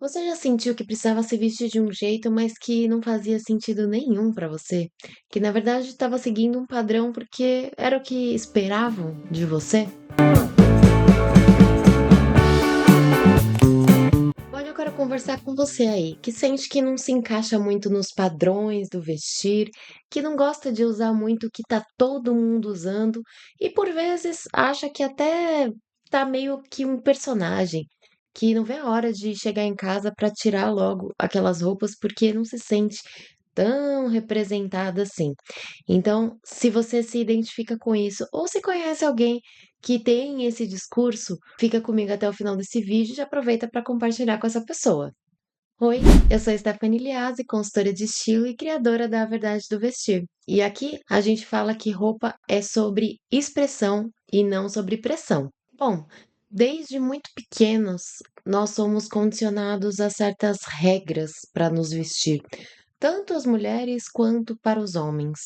Você já sentiu que precisava se vestir de um jeito, mas que não fazia sentido nenhum pra você? Que na verdade estava seguindo um padrão porque era o que esperavam de você? Olha, eu quero conversar com você aí, que sente que não se encaixa muito nos padrões do vestir, que não gosta de usar muito o que tá todo mundo usando e por vezes acha que até tá meio que um personagem, que não vê a hora de chegar em casa para tirar logo aquelas roupas porque não se sente tão representada assim. Então, se você se identifica com isso ou se conhece alguém que tem esse discurso, fica comigo até o final desse vídeo e já aproveita para compartilhar com essa pessoa. Oi, eu sou Stephanie Liazzi, consultora de estilo e criadora da Verdade do Vestir. E aqui a gente fala que roupa é sobre expressão e não sobre pressão. Bom, desde muito pequenos, nós somos condicionados a certas regras para nos vestir, tanto as mulheres quanto para os homens.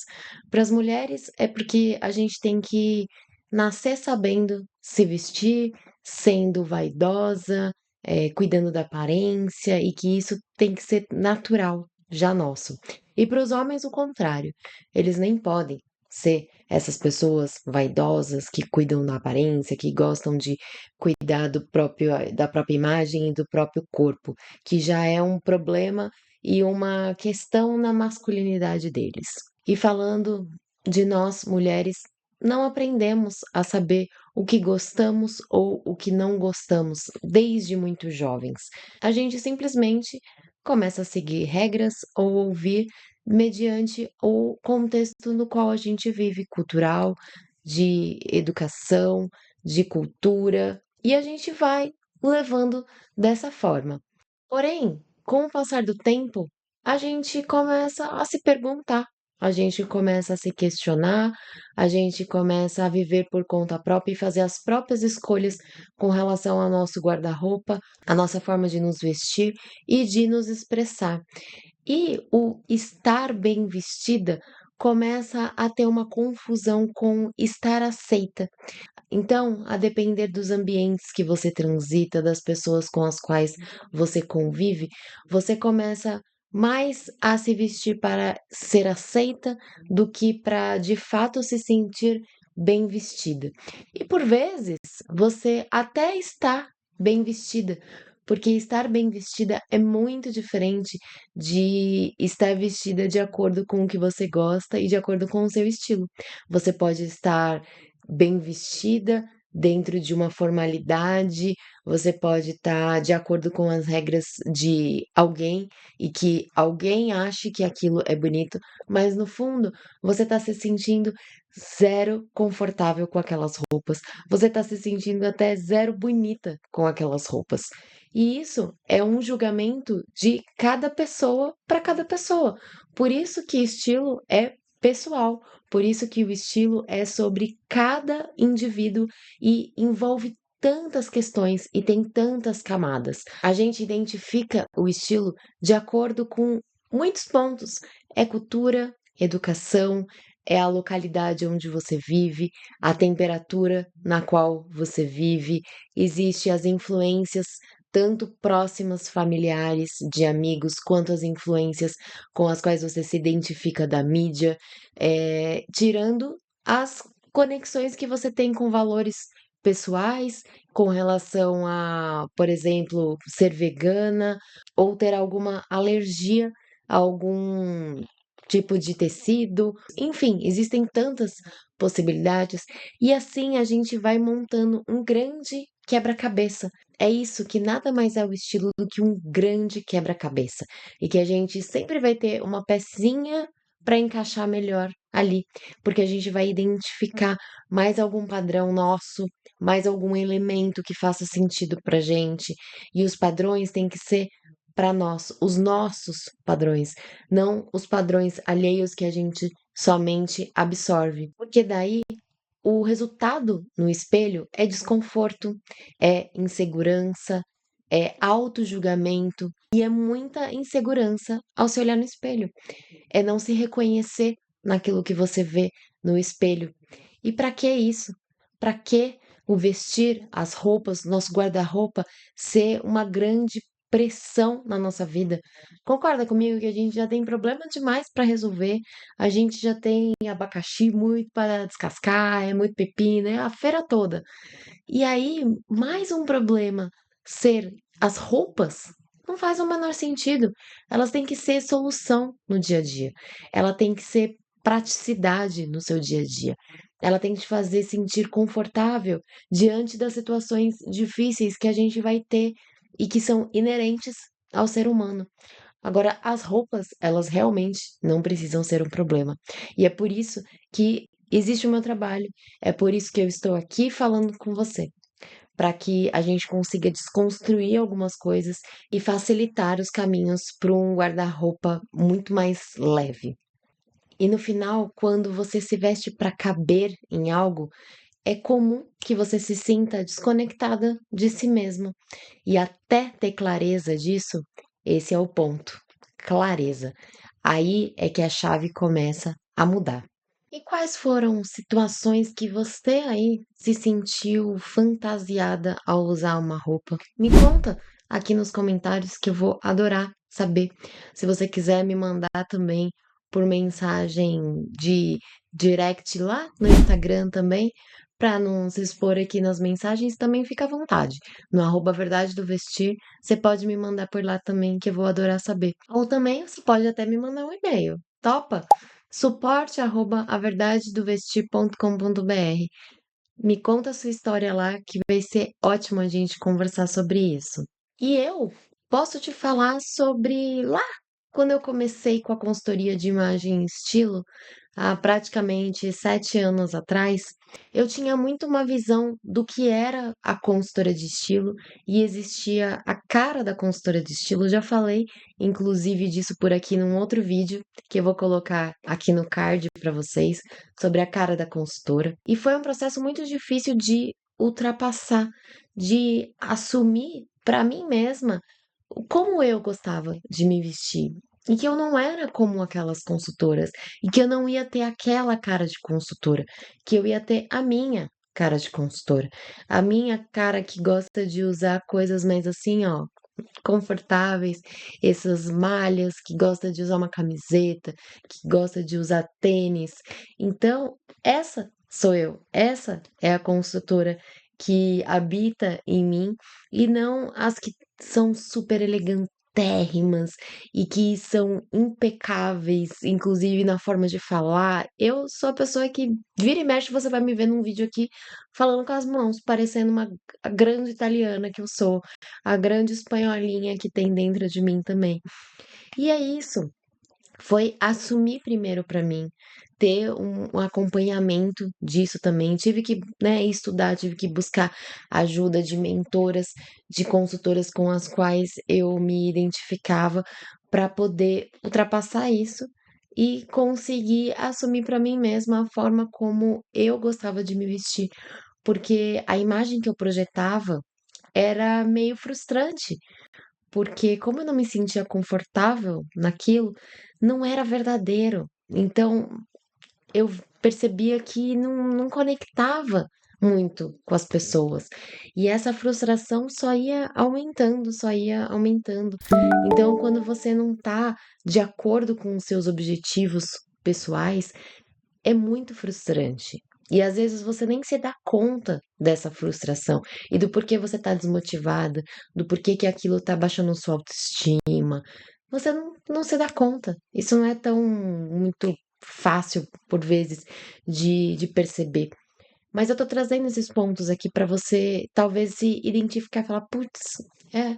Para as mulheres é porque a gente tem que nascer sabendo se vestir, sendo vaidosa, cuidando da aparência e que isso tem que ser natural, já nosso. E para os homens o contrário, eles nem podem ser essas pessoas vaidosas que cuidam da aparência, que gostam de cuidar da própria imagem e do próprio corpo, que já é um problema e uma questão na masculinidade deles. E falando de nós, mulheres, não aprendemos a saber o que gostamos ou o que não gostamos desde muito jovens. A gente simplesmente começa a seguir regras ou ouvir mediante o contexto no qual a gente vive, cultural, de educação, de cultura, e a gente vai levando dessa forma. Porém, com o passar do tempo, a gente começa a se perguntar, a gente começa a se questionar, a gente começa a viver por conta própria e fazer as próprias escolhas com relação ao nosso guarda-roupa, a nossa forma de nos vestir e de nos expressar. E o estar bem vestida começa a ter uma confusão com estar aceita. Então, a depender dos ambientes que você transita, das pessoas com as quais você convive, você começa mais a se vestir para ser aceita do que para de fato se sentir bem vestida. E por vezes você até está bem vestida, porque estar bem vestida é muito diferente de estar vestida de acordo com o que você gosta e de acordo com o seu estilo. Você pode estar bem vestida, dentro de uma formalidade, você pode estar de acordo com as regras de alguém e que alguém ache que aquilo é bonito, mas no fundo você está se sentindo zero confortável com aquelas roupas, você está se sentindo até zero bonita com aquelas roupas. E isso é um julgamento de cada pessoa para cada pessoa. Por isso que estilo é pessoal. Por isso que o estilo é sobre cada indivíduo e envolve tantas questões e tem tantas camadas. A gente identifica o estilo de acordo com muitos pontos. É cultura, educação, é a localidade onde você vive, a temperatura na qual você vive, existe as influências tanto próximas, familiares, de amigos, quanto as influências com as quais você se identifica da mídia, tirando as conexões que você tem com valores pessoais, com relação a, por exemplo, ser vegana ou ter alguma alergia a algum tipo de tecido. Enfim, existem tantas possibilidades e assim a gente vai montando um grande quebra-cabeça. É isso que nada mais é o estilo do que um grande quebra-cabeça e que a gente sempre vai ter uma pecinha para encaixar melhor ali, porque a gente vai identificar mais algum padrão nosso, mais algum elemento que faça sentido para gente, e os padrões têm que ser para nós, os nossos padrões, não os padrões alheios que a gente somente absorve, porque daí o resultado no espelho é desconforto, é insegurança, é autojulgamento e é muita insegurança ao se olhar no espelho. É não se reconhecer naquilo que você vê no espelho. E para que isso? Para que o vestir, as roupas, nosso guarda-roupa ser uma grande pressão na nossa vida. Concorda comigo que a gente já tem problema demais para resolver, a gente já tem abacaxi muito para descascar, é muito pepino, é a feira toda. E aí, mais um problema ser as roupas, não faz o menor sentido. Elas têm que ser solução no dia a dia. Ela tem que ser praticidade no seu dia a dia. Ela tem que te fazer sentir confortável diante das situações difíceis que a gente vai ter e que são inerentes ao ser humano. Agora, as roupas, elas realmente não precisam ser um problema. E é por isso que existe o meu trabalho, é por isso que eu estou aqui falando com você, para que a gente consiga desconstruir algumas coisas e facilitar os caminhos para um guarda-roupa muito mais leve. E no final, quando você se veste para caber em algo, é comum que você se sinta desconectada de si mesma. E até ter clareza disso, esse é o ponto. Clareza. Aí é que a chave começa a mudar. E quais foram situações que você aí se sentiu fantasiada ao usar uma roupa? Me conta aqui nos comentários que eu vou adorar saber. Se você quiser me mandar também por mensagem de direct lá no Instagram também, para não se expor aqui nas mensagens, também fica à vontade. No arroba Verdade do Vestir, você pode me mandar por lá também, que eu vou adorar saber. Ou também você pode até me mandar um e-mail. Topa? suporte@averdadedovestir.com.br. Me conta a sua história lá, que vai ser ótimo a gente conversar sobre isso. E eu posso te falar sobre lá, quando eu comecei com a consultoria de imagem e estilo, há praticamente 7 anos atrás, eu tinha muito uma visão do que era a consultora de estilo e existia a cara da consultora de estilo. Já falei, inclusive, disso por aqui num outro vídeo que eu vou colocar aqui no card para vocês sobre a cara da consultora. E foi um processo muito difícil de ultrapassar, de assumir para mim mesma como eu gostava de me vestir. E que eu não era como aquelas consultoras. E que eu não ia ter aquela cara de consultora. Que eu ia ter a minha cara de consultora. A minha cara que gosta de usar coisas mais assim, ó, confortáveis, essas malhas, que gosta de usar uma camiseta, que gosta de usar tênis. Então, essa sou eu. Essa é a consultora que habita em mim e não as que são super elegantérrimas e que são impecáveis, inclusive na forma de falar. Eu sou a pessoa que vira e mexe, você vai me ver num vídeo aqui falando com as mãos, parecendo uma a grande italiana que eu sou, a grande espanholinha que tem dentro de mim também. E é isso. Foi assumir primeiro para mim, ter um acompanhamento disso também. Tive que, né, estudar, tive que buscar ajuda de mentoras, de consultoras com as quais eu me identificava para poder ultrapassar isso e conseguir assumir para mim mesma a forma como eu gostava de me vestir, porque a imagem que eu projetava era meio frustrante, porque como eu não me sentia confortável naquilo, não era verdadeiro. Então eu percebia que não conectava muito com as pessoas. E essa frustração só ia aumentando, só ia aumentando. Então, quando você não está de acordo com os seus objetivos pessoais, é muito frustrante. E às vezes você nem se dá conta dessa frustração e do porquê você tá desmotivada, do porquê que aquilo tá baixando sua autoestima. Você não se dá conta. Isso não é tão muito fácil, por vezes, de perceber. Mas eu tô trazendo esses pontos aqui para você talvez se identificar e falar: putz, é,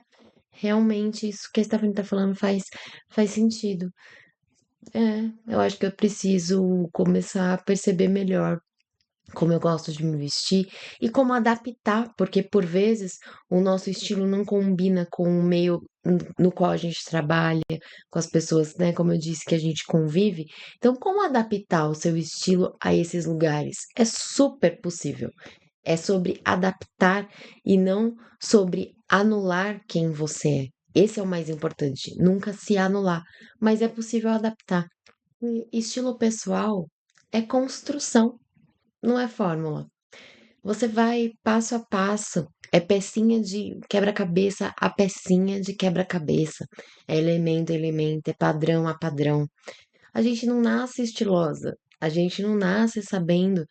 realmente isso que a Stephanie tá falando faz sentido. É, eu acho que eu preciso começar a perceber melhor como eu gosto de me vestir e como adaptar, porque por vezes o nosso estilo não combina com o meio no qual a gente trabalha, com as pessoas, né? Como eu disse, que a gente convive. Então, como adaptar o seu estilo a esses lugares? É super possível. É sobre adaptar e não sobre anular quem você é. Esse é o mais importante, nunca se anular, mas é possível adaptar. E estilo pessoal é construção, não é fórmula. Você vai passo a passo É pecinha de quebra-cabeça a pecinha de quebra-cabeça. É elemento a elemento, é padrão a padrão. A gente não nasce estilosa. A gente não nasce sabendo.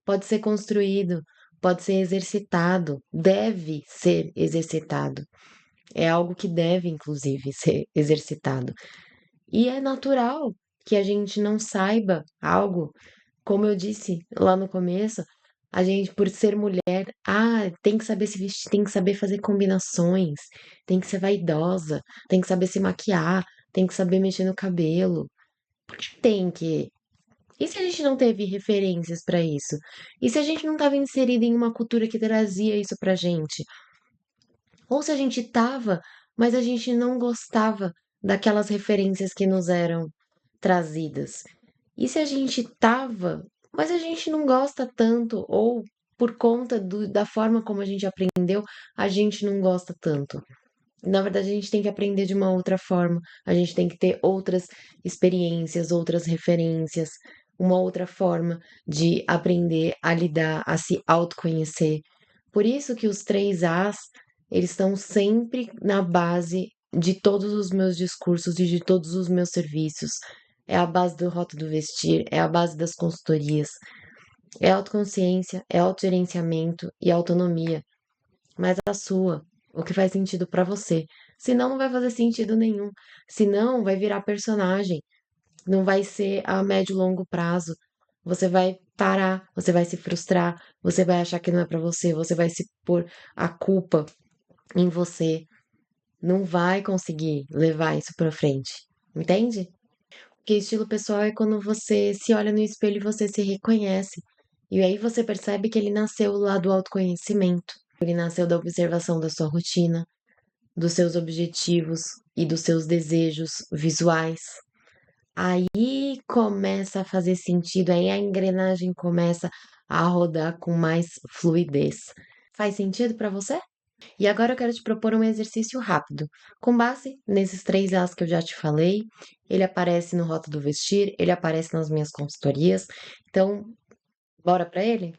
Pode ser construído, pode ser exercitado, deve ser exercitado. É algo que deve, inclusive, ser exercitado. E é natural que a gente não saiba algo, como eu disse lá no começo, a gente, por ser mulher, tem que saber se vestir, tem que saber fazer combinações, tem que ser vaidosa, tem que saber se maquiar, tem que saber mexer no cabelo. Tem que. E se a gente não teve referências para isso? E se a gente não estava inserida em uma cultura que trazia isso pra gente? Ou se a gente estava, mas a gente não gostava daquelas referências que nos eram trazidas? E se a gente estava, mas a gente não gosta tanto, ou por conta da forma como a gente aprendeu, a gente não gosta tanto? Na verdade, a gente tem que aprender de uma outra forma, a gente tem que ter outras experiências, outras referências, uma outra forma de aprender a lidar, a se autoconhecer. Por isso que os três As, eles estão sempre na base de todos os meus discursos e de todos os meus serviços. É a base do Rota do Vestir, é a base das consultorias, é autoconsciência, é autogerenciamento e autonomia, mas a sua, o que faz sentido pra você. Senão não vai fazer sentido nenhum. Senão vai virar personagem, não vai ser a médio e longo prazo. Você vai parar, você vai se frustrar, você vai achar que não é pra você, você vai se pôr a culpa em você. Não vai conseguir levar isso pra frente. Entende? Porque estilo pessoal é quando você se olha no espelho e você se reconhece. E aí você percebe que ele nasceu lá do autoconhecimento. Ele nasceu da observação da sua rotina, dos seus objetivos e dos seus desejos visuais. Aí começa a fazer sentido, aí a engrenagem começa a rodar com mais fluidez. Faz sentido para você? E agora eu quero te propor um exercício rápido. Com base nesses três As que eu já te falei, ele aparece no Rota do Vestir, ele aparece nas minhas consultorias. Então, bora para ele?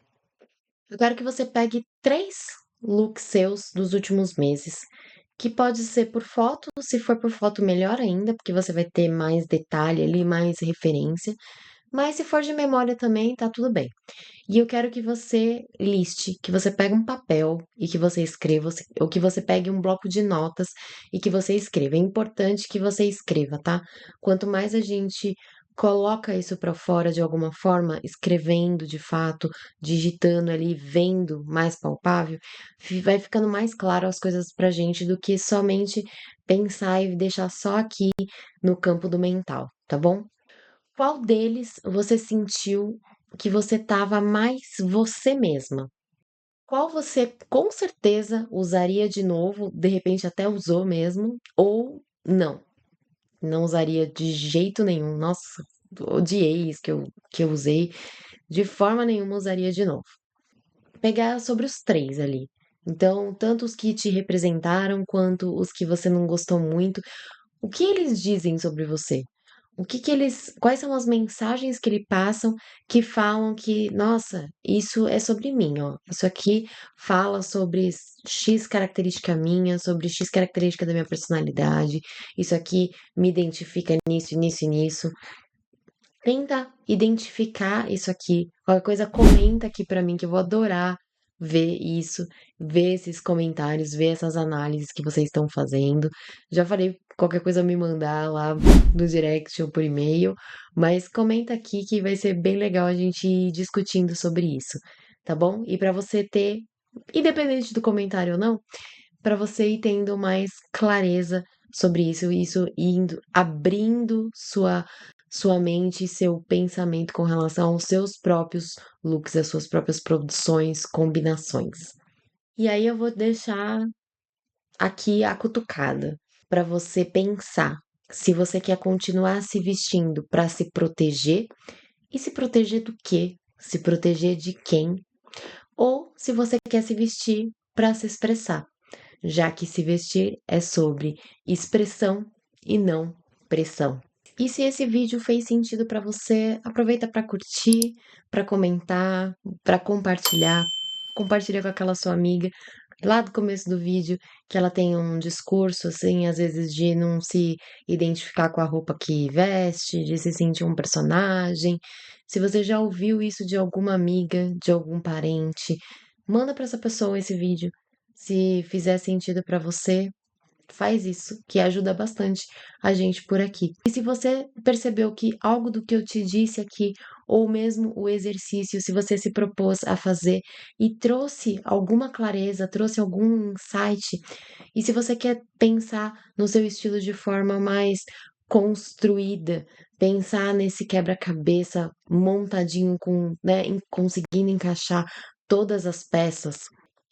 Eu quero que você pegue três looks seus dos últimos meses, que pode ser por foto, se for por foto, melhor ainda, porque você vai ter mais detalhe ali, mais referência. Mas se for de memória também, tá tudo bem. E eu quero que você liste, que você pegue um papel e que você escreva, ou que você pegue um bloco de notas e que você escreva. É importante que você escreva, tá? Quanto mais a gente coloca isso para fora de alguma forma, escrevendo de fato, digitando ali, vendo mais palpável, vai ficando mais claro as coisas pra gente do que somente pensar e deixar só aqui no campo do mental, tá bom? Qual deles você sentiu que você estava mais você mesma? Qual você com certeza usaria de novo, de repente até usou mesmo, ou não? Não usaria de jeito nenhum. Nossa, odiei isso que eu usei. De forma nenhuma usaria de novo. Pegar sobre os três ali. Então, tanto os que te representaram quanto os que você não gostou muito. O que eles dizem sobre você? Quais são as mensagens que ele passam que falam que, nossa, isso é sobre mim, ó. Isso aqui fala sobre X característica minha, sobre X característica da minha personalidade. Isso aqui me identifica nisso, nisso e nisso. Tenta identificar isso aqui. Qualquer coisa, comenta aqui pra mim que eu vou adorar ver isso, ver esses comentários, ver essas análises que vocês estão fazendo. Já falei, qualquer coisa me mandar lá no direct ou por e-mail, mas comenta aqui que vai ser bem legal a gente ir discutindo sobre isso, tá bom? E pra você ter, independente do comentário ou não, para você ir tendo mais clareza sobre isso indo abrindo sua mente e seu pensamento com relação aos seus próprios looks, às suas próprias produções, combinações. E aí eu vou deixar aqui a cutucada para você pensar se você quer continuar se vestindo para se proteger e se proteger do quê? Se proteger de quem? Ou se você quer se vestir para se expressar, já que se vestir é sobre expressão e não pressão. E se esse vídeo fez sentido para você, aproveita para curtir, para comentar, para compartilhar. Compartilha com aquela sua amiga, lá do começo do vídeo, que ela tem um discurso, assim, às vezes de não se identificar com a roupa que veste, de se sentir um personagem. Se você já ouviu isso de alguma amiga, de algum parente, manda para essa pessoa esse vídeo. Se fizer sentido para você, faz isso, que ajuda bastante a gente por aqui. E se você percebeu que algo do que eu te disse aqui, ou mesmo o exercício, se você se propôs a fazer e trouxe alguma clareza, trouxe algum insight, e se você quer pensar no seu estilo de forma mais construída, pensar nesse quebra-cabeça montadinho com, né, conseguindo encaixar todas as peças,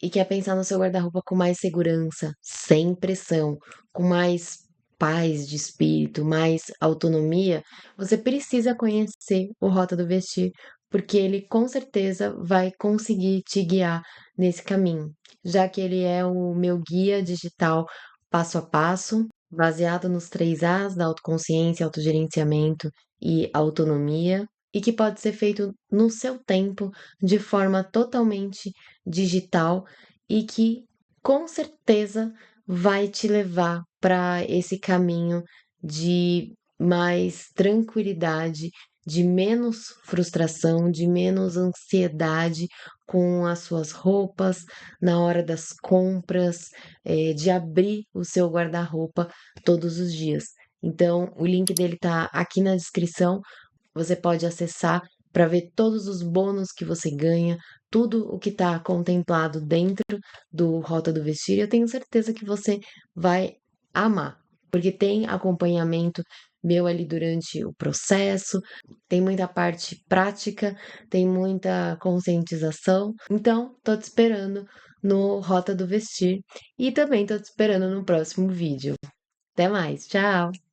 e quer pensar no seu guarda-roupa com mais segurança, sem pressão, com mais paz de espírito, mais autonomia, você precisa conhecer o Rota do Vestir, porque ele com certeza vai conseguir te guiar nesse caminho, já que ele é o meu guia digital passo a passo, baseado nos 3 As da autoconsciência, autogerenciamento e autonomia, e que pode ser feito no seu tempo, de forma totalmente digital e que com certeza vai te levar para esse caminho de mais tranquilidade, de menos frustração, de menos ansiedade com as suas roupas, na hora das compras, de abrir o seu guarda-roupa todos os dias. Então, o link dele tá aqui na descrição. Você pode acessar para ver todos os bônus que você ganha, tudo o que está contemplado dentro do Rota do Vestir. Eu tenho certeza que você vai amar, porque tem acompanhamento meu ali durante o processo, tem muita parte prática, tem muita conscientização. Então, tô te esperando no Rota do Vestir e também tô te esperando no próximo vídeo. Até mais, tchau!